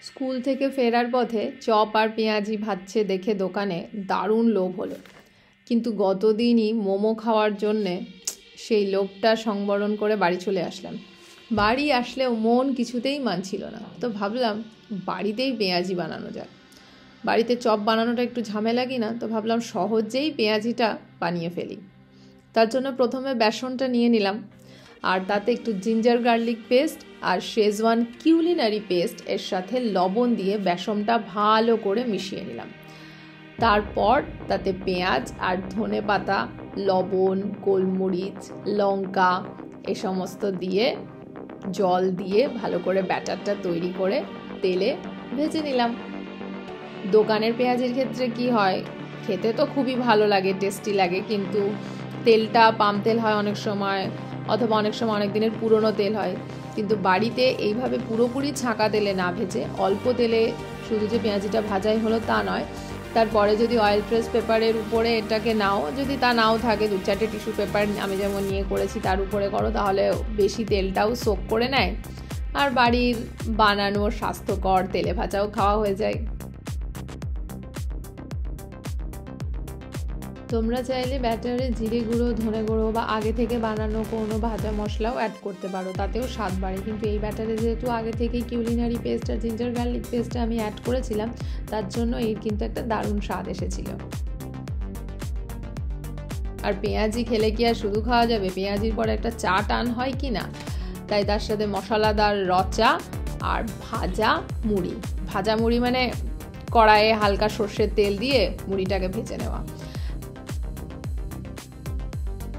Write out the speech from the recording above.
School থেকে ফেরার পথে চপ আর পেঁয়াজি ভাজছে দেখে দোকানে দারুণ লোভ হলো, কিন্তু গতদিনই মোমো খাওয়ার জন্যে সেই লোভটা সংবরণ করে বাড়ি চলে আসলাম। বাড়ি আসলেও মন কিছুতেই মানছিল না, তো ভাবলাম বাড়িতেই পেঁয়াজি বানানো যায়। বাড়িতে চপ বানানোটা একটু ঝামেলা কিনা, তো ভাবলাম সহজেই পেঁয়াজিটা বানিয়ে ফেলি। তার জন্য প্রথমে বেসনটা নিয়ে নিলাম, আর তাতে একটু জিঞ্জার গার্লিক পেস্ট আর শেজওয়ান কিউলিনারি পেস্ট এর সাথে লবণ দিয়ে বেসনটা ভালো করে মিশিয়ে নিলাম। তারপর তাতে পেঁয়াজ আর ধনে পাতা, লবণ, গোলমরিচ, লঙ্কা এ সমস্ত দিয়ে জল দিয়ে ভালো করে ব্যাটারটা তৈরি করে তেলে ভেজে নিলাম। দোকানের পেঁয়াজির ক্ষেত্রে কি হয়, খেতে তো খুবই ভালো লাগে, টেস্টি লাগে, কিন্তু তেলটা পাম তেল হয় অনেক সময়, অথবা অনেক সময় অনেক দিনের পুরনো তেল হয়। কিন্তু বাড়িতে এইভাবে পুরোপুরি ছাঁকা তেলে না ভেজে অল্প তেলে শুধু যে পেঁয়াজিটা ভাজাই হলো তা নয়, তারপরে যদি অয়েল প্রেস পেপারের উপরে এটাকে নাও, যদি তা নাও থাকে 2-4টে টিস্যু পেপার আমি যেমন নিয়ে করেছি তার উপরে করো, তাহলে বেশি তেলটাও সোক করে নেয় আর বাড়ির বানানো স্বাস্থ্যকর তেলে ভাজাও খাওয়া হয়ে যায়। তোমরা চাইলে ব্যাটারে জিরে গুঁড়ো, ধনে গুঁড়ো বা আগে থেকে বানানো কোনো ভাজা মশলাও অ্যাড করতে পারো, তাতেও স্বাদ বাড়ে। কিন্তু এই ব্যাটারে যেহেতু আগে থেকেই কিউলিনারি পেস্ট আর জিঞ্জার গার্লিক পেস্টটা আমি অ্যাড করেছিলাম, তার জন্য এর কিন্তু একটা দারুণ স্বাদ এসেছিল। আর পেঁয়াজি খেলে কি আর শুধু খাওয়া যাবে, পেঁয়াজির পরে একটা চা টান হয় কি না, তাই তার সাথে মশলাদার রচা আর ভাজা মুড়ি মানে কড়াইয়ে হালকা সর্ষের তেল দিয়ে মুড়িটাকে ভেজে নেওয়া,